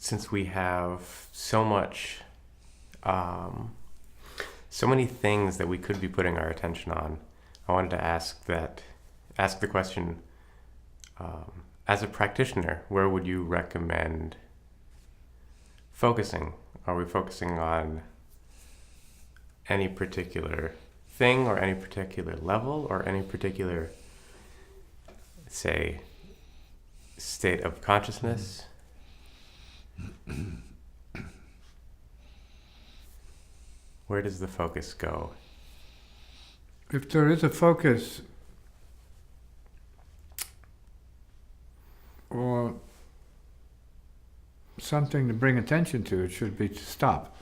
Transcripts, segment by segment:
since we have so much, so many things that we could be putting our attention on, I wanted to ask the question, as a practitioner, where would you recommend focusing? Are we focusing on any particular thing or any particular level or any particular, say, state of consciousness? Where does the focus go? If there is a focus or something to bring attention to, it should be to stop.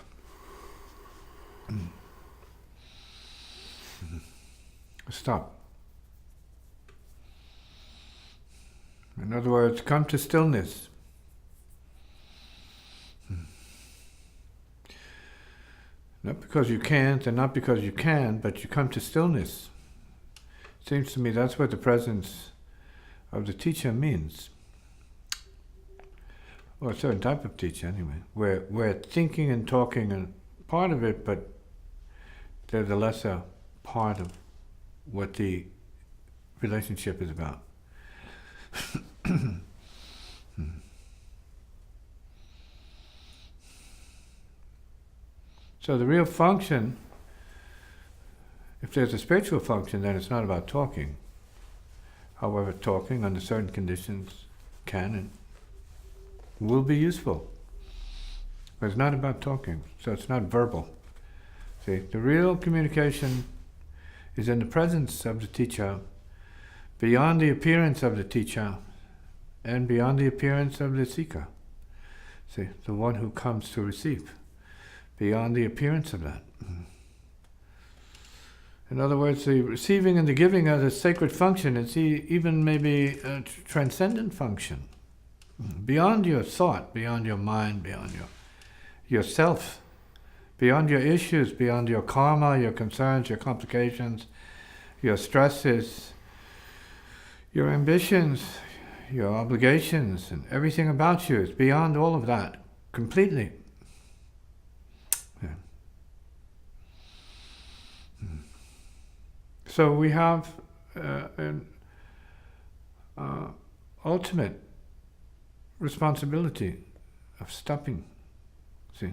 Stop. In other words, come to stillness. Not because you can't and not because you can, but you come to stillness. Seems to me that's what the presence of the teacher means. Or a certain type of teacher anyway, where thinking and talking are part of it, but they're the lesser part of what the relationship is about. So the real function, if there's a spiritual function, then it's not about talking. However, talking under certain conditions can and will be useful. But it's not about talking, so it's not verbal. See, the real communication is in the presence of the teacher, beyond the appearance of the teacher, and beyond the appearance of the seeker. See, the one who comes to receive, beyond the appearance of that. In other words, the receiving and the giving are the sacred function. It's even maybe a transcendent function. Beyond your thought, beyond your mind, beyond yourself, beyond your issues, beyond your karma, your concerns, your complications, your stresses, your ambitions, your obligations, and everything about you is beyond all of that, completely. Yeah. So we have an ultimate responsibility of stopping. See,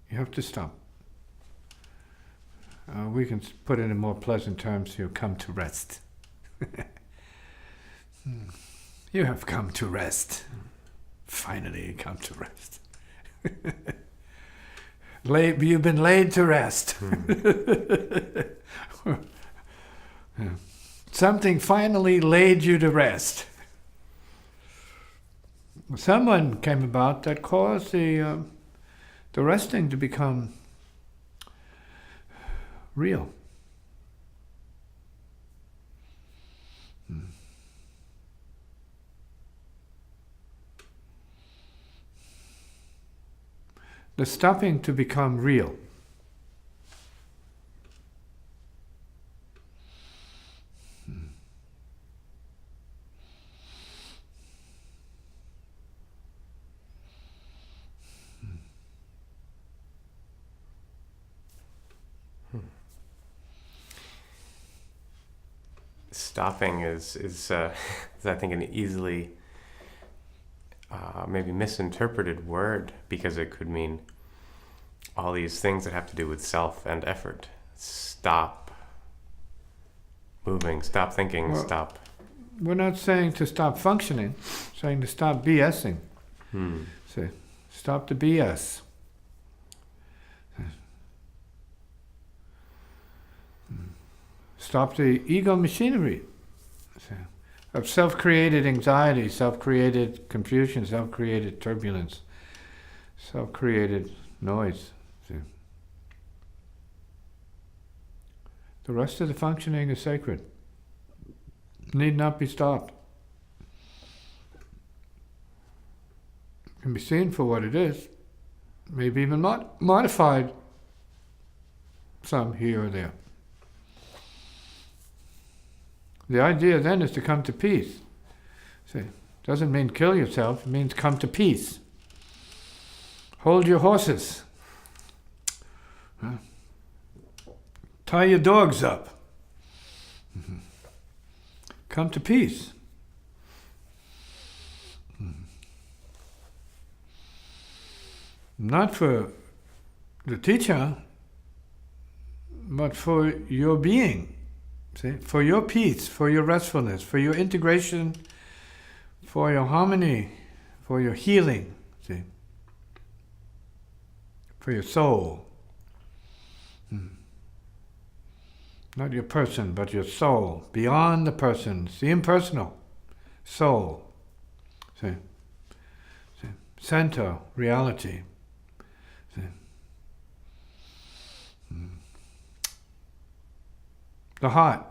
you have to stop. We can put it in more pleasant terms. You come to rest. You have come to rest. Finally, you come to rest. You've been laid to rest. Yeah. Something finally laid you to rest. Someone came about that caused the resting to become real. The stopping to become real. Stopping is I think an easily maybe misinterpreted word, because it could mean all these things that have to do with self and effort. Stop moving, stop thinking, stop. We're not saying to stop functioning, we're saying to stop BSing. So, stop the BS. Stop the ego machinery of self-created anxiety, self-created confusion, self-created turbulence, self-created noise. See? The rest of the functioning is sacred. Need not be stopped. Can be seen for what it is, maybe even modified some here or there. The idea then is to come to peace. See, Doesn't mean kill yourself, it means come to peace. Hold your horses. Huh? Tie your dogs up. Come to peace. Not for the teacher, but for your being. See? For your peace, for your restfulness, for your integration, for your harmony, for your healing. See? For your soul. Not your person, but your soul. Beyond the person. It's the impersonal soul. See? See? Center, reality. See? The heart.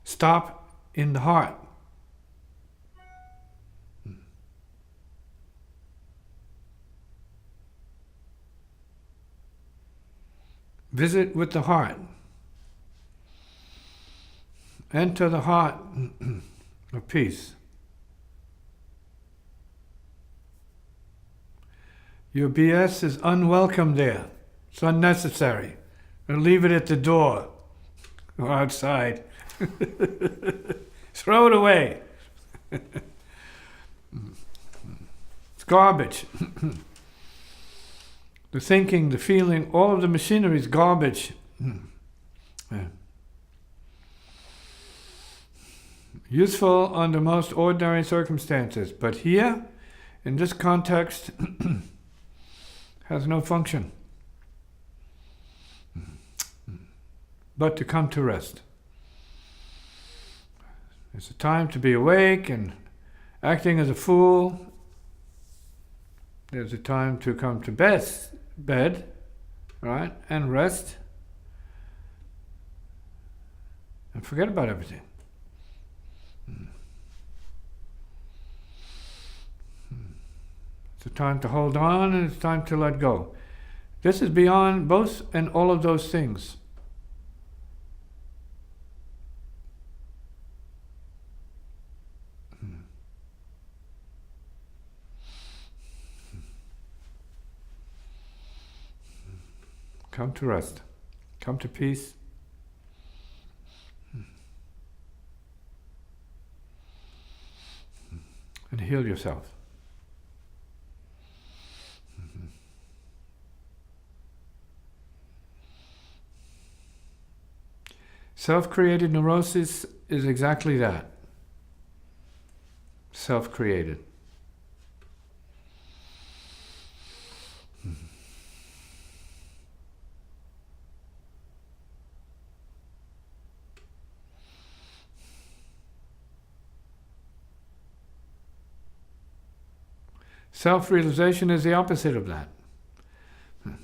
Stop in the heart. Visit with the heart. Enter the heart of peace. Your BS is unwelcome there. It's unnecessary. Or leave it at the door or outside. Throw it away. It's garbage. The thinking, the feeling, all of the machinery is garbage. Yeah. Useful under most ordinary circumstances, but here, in this context, has no function but to come to rest. It's a time to be awake and acting as a fool. There's a time to come to bed, right, and rest and forget about everything. It's a time to hold on and it's time to let go. This is beyond both and all of those things. Come to rest. Come to peace. And heal yourself. Self-created neurosis is exactly that. Self-created. Self-realization is the opposite of that. It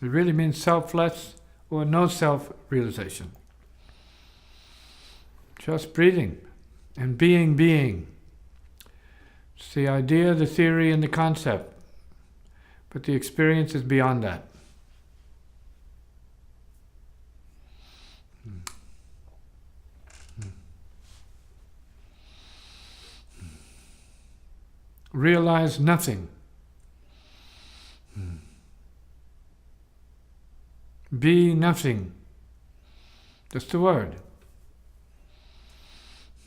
really means selfless or no self-realization. Just breathing and being. It's the idea, the theory, and the concept. But the experience is beyond that. Realize nothing. Be nothing. That's the word.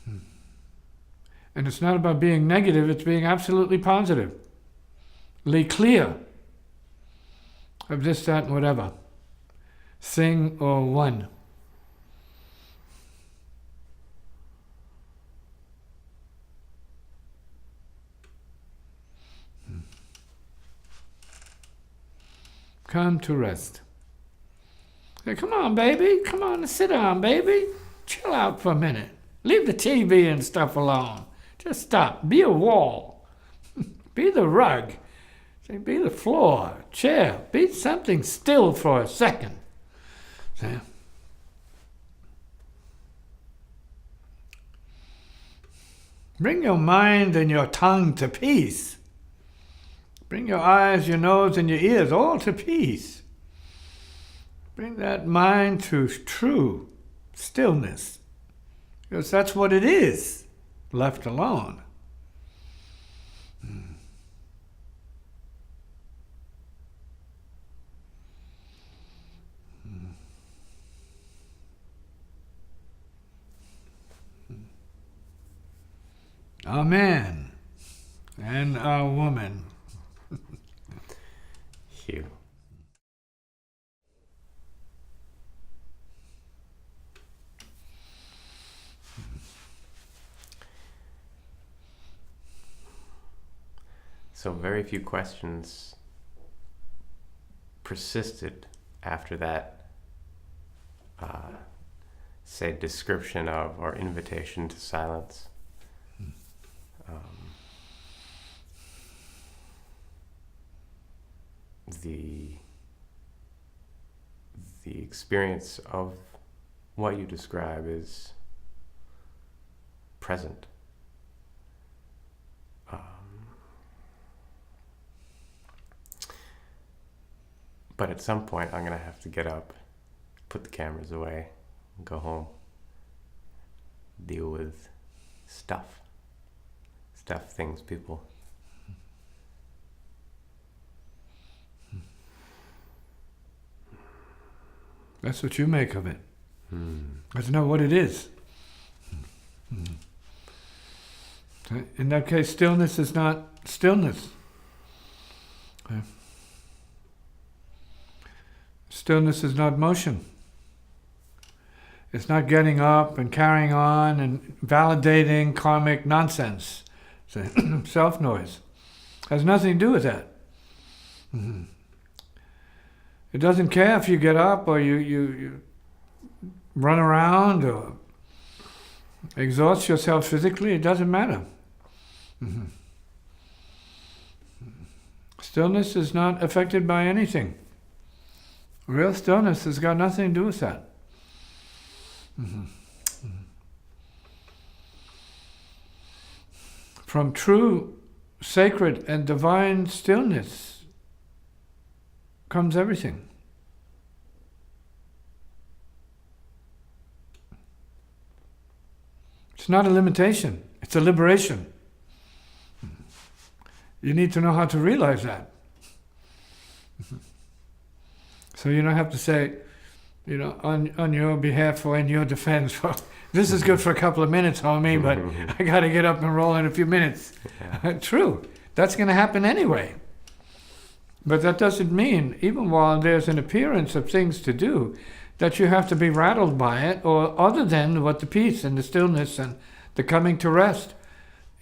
And it's not about being negative, it's being absolutely positive. Lay clear of this, that, and whatever. Thing or one. Come to rest. Hey, come on, baby. Come on and sit down, baby. Chill out for a minute. Leave the TV and stuff alone. Just stop. Be a wall. Be the rug. Be the floor, chair. Be something still for a second. See? Bring your mind and your tongue to peace. Bring your eyes, your nose, and your ears all to peace. Bring that mind to true stillness. Because that's what it is, left alone. A man and a woman. Hugh. So very few questions persisted after that, say, description of or invitation to silence. The experience of what you describe is present. But at some point, I'm going to have to get up, put the cameras away, and go home, deal with stuff, things, people. That's what you make of it. That's not what it is. In that case, stillness is not stillness. Stillness is not motion. It's not getting up and carrying on and validating karmic nonsense. Self-noise. Has nothing to do with that. It doesn't care if you get up or you run around or exhaust yourself physically. It doesn't matter. Stillness is not affected by anything. Real stillness has got nothing to do with that. From true, sacred, and divine stillness comes everything. It's not a limitation, it's a liberation. You need to know how to realize that. So you don't have to say, on your behalf or in your defense, well, this is good for a couple of minutes, homie, but I got to get up and roll in a few minutes. Yeah. True. That's going to happen anyway. But that doesn't mean, even while there's an appearance of things to do, that you have to be rattled by it, or other than what the peace and the stillness and the coming to rest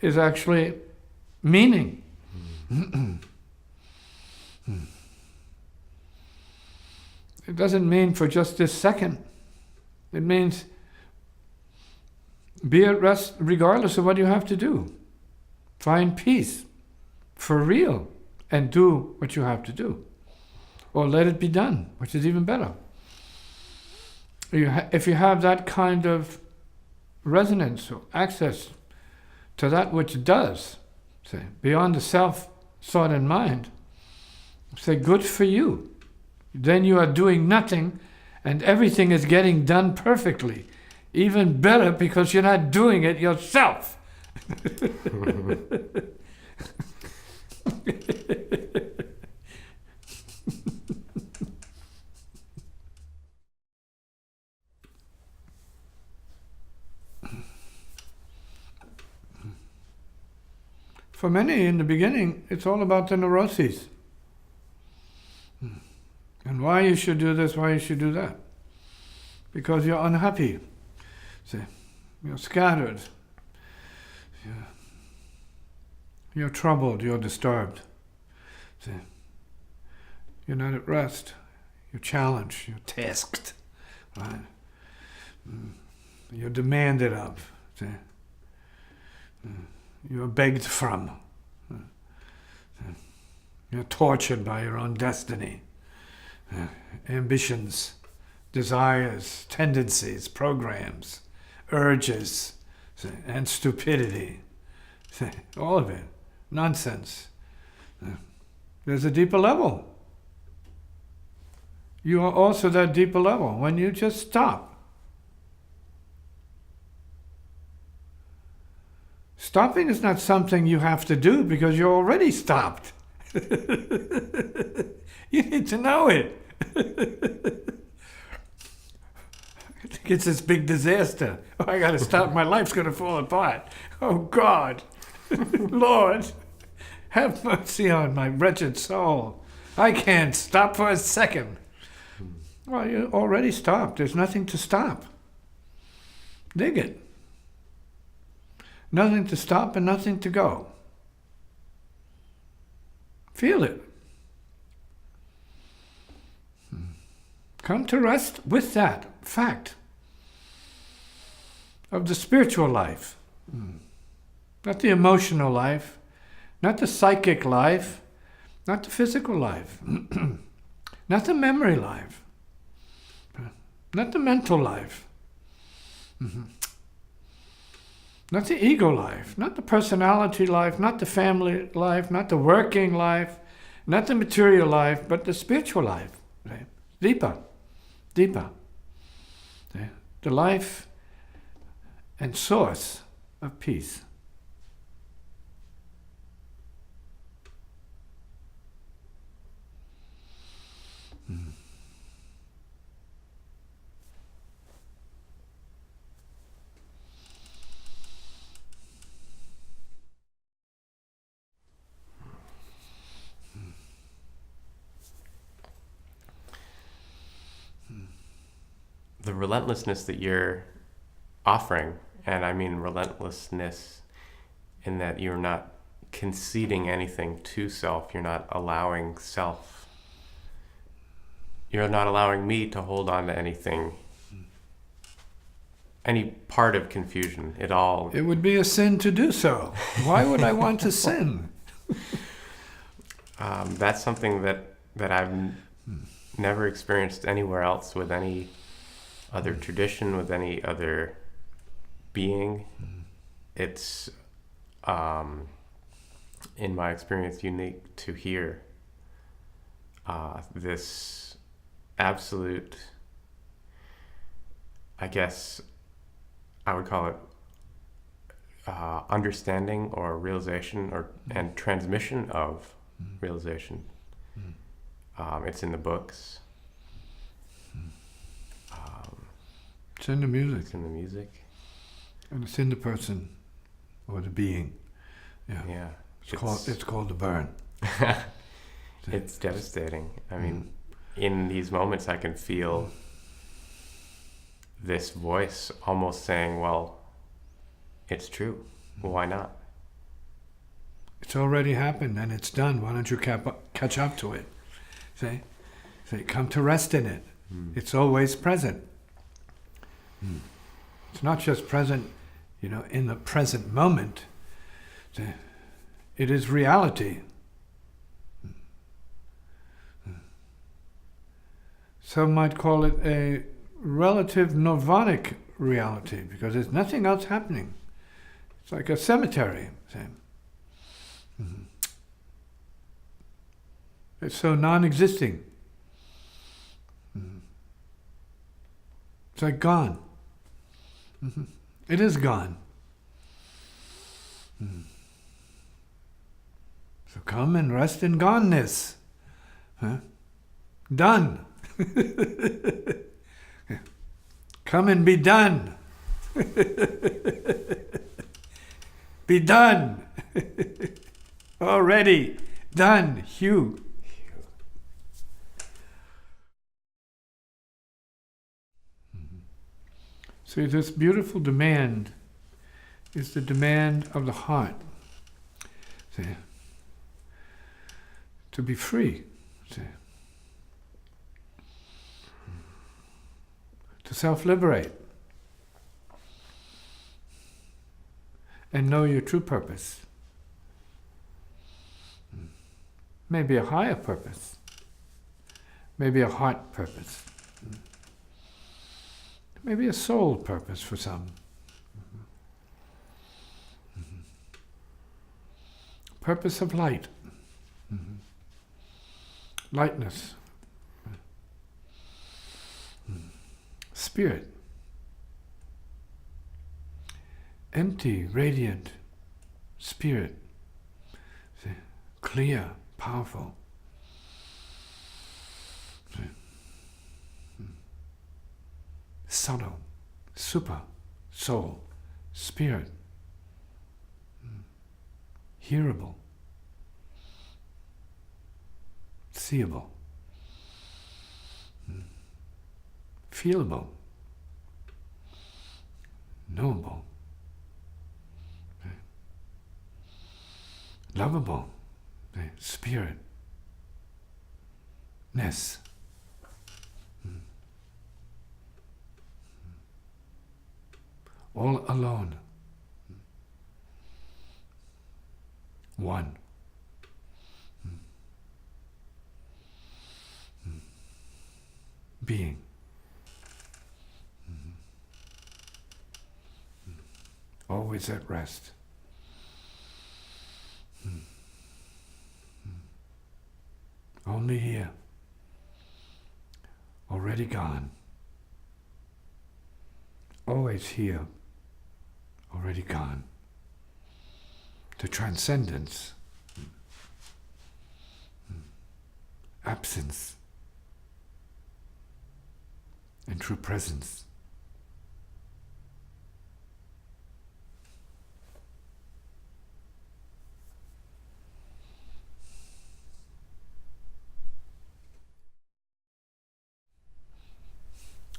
is actually meaning. It doesn't mean for just this second. It means be at rest regardless of what you have to do. Find peace for real and do what you have to do. Or let it be done, which is even better. If you have that kind of resonance or access to that which does, say, beyond the self, thought and mind, say, good for you. Then you are doing nothing and everything is getting done perfectly. Even better because you're not doing it yourself. For many in the beginning, it's all about the neuroses. And why you should do this, why you should do that. Because you're unhappy. See, you're scattered. You're troubled, you're disturbed. See, you're not at rest. You're challenged, you're tasked. Right? You're demanded of. See? You're begged from. You're tortured by your own destiny. Ambitions, desires, tendencies, programs, urges, and stupidity. All of it. Nonsense. There's a deeper level. you are also that deeper level when you just stop. Stopping is not something you have to do because you're already stopped. You need to know it. I think it's this big disaster. Oh, I got to stop. My life's going to fall apart. Oh, God. Lord, have mercy on my wretched soul. I can't stop for a second. Well, you already stopped. There's nothing to stop. Dig it. Nothing to stop and nothing to go. Feel it. Come to rest with that fact of the spiritual life. Not the emotional life, not the psychic life, not the physical life, not the memory life, not the mental life, not the ego life, not the personality life, not the family life, not the working life, not the material life, but the spiritual life. Right? Deeper, deeper. Right? The life and source of peace. The relentlessness that you're offering, and I mean relentlessness in that you're not conceding anything to self, you're not allowing self, you're not allowing me to hold on to anything, any part of confusion. It would be a sin to do so. Why would I want to sin? That's something that I've never experienced anywhere else with any other tradition, with any other being. It's, in my experience, unique to hear this absolute, I guess I would call it understanding or realization and transmission of realization. It's in the books. It's in the music. It's in the music. And it's in the person or the being. Yeah. It's called the burn. It's devastating. I mean, in these moments I can feel this voice almost saying, well, it's true. Why not? It's already happened and it's done. Why don't you catch up to it? Say, come to rest in it. It's always present. It's not just present, in the present moment. It is reality. Some might call it a relative nirvanic reality because there's nothing else happening. It's like a cemetery. It's so non-existing. It's like gone. It is gone. So come and rest in goneness. Done. Come and be done. Be done. Already done. Hugh. See, this beautiful demand is the demand of the heart. See, to be free. See, to self-liberate and know your true purpose. Maybe a higher purpose. Maybe a heart purpose. Maybe a soul purpose for some. Purpose of light. Lightness. spirit. Empty, radiant spirit. See? Clear, powerful. See? Subtle, super, soul, spirit. Hearable, seeable, feelable, knowable, lovable, spirit, ness. All alone. One. Being. Always at rest. Only here. Already gone. Always here. Already gone. The transcendence, absence, and true presence.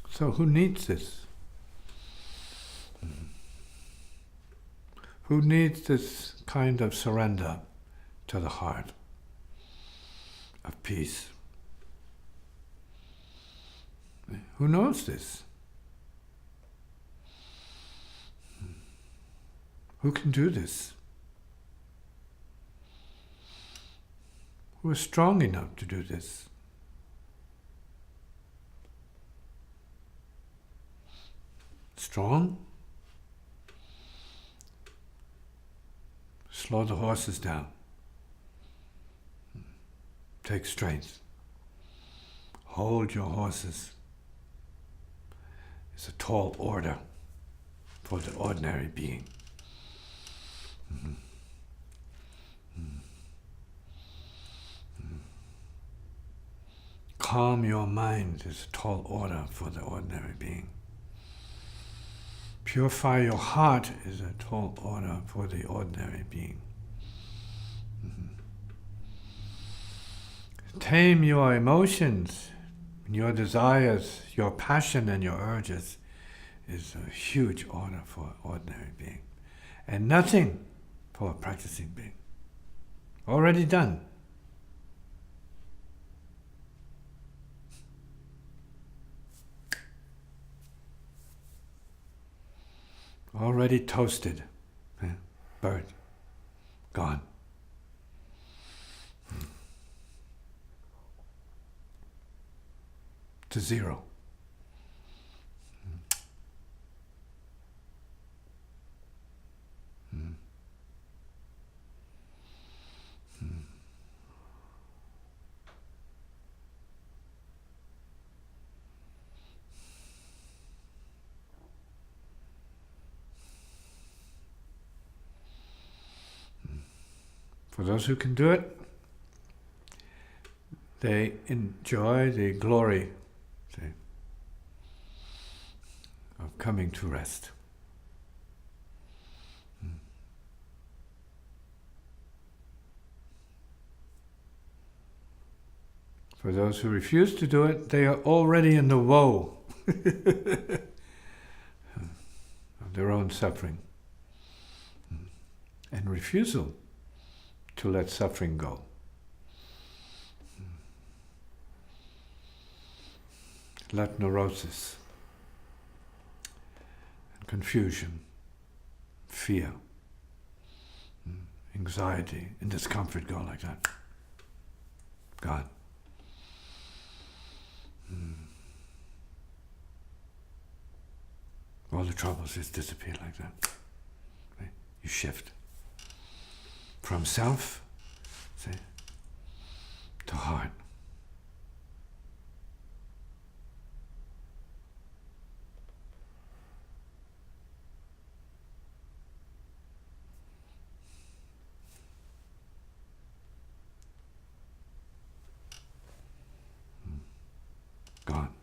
So who needs this? Who needs this kind of surrender to the heart of peace? Who knows this? Who can do this? Who is strong enough to do this? Strong? Slow the horses down. Take strength. Hold your horses. It's a tall order for the ordinary being. Calm your mind is a tall order for the ordinary being. Purify your heart is a tall order for the ordinary being. Tame your emotions, your desires, your passion and your urges is a huge order for an ordinary being. And nothing for a practicing being. Already done. Already toasted, burnt, gone. To zero. For those who can do it, they enjoy the glory of coming to rest. For those who refuse to do it, they are already in the woe of their own suffering and refusal to let suffering go. Let neurosis, confusion, fear, anxiety, and discomfort go like that. Gone. All the troubles just disappear like that. Right? You shift from self, say, to heart. gone.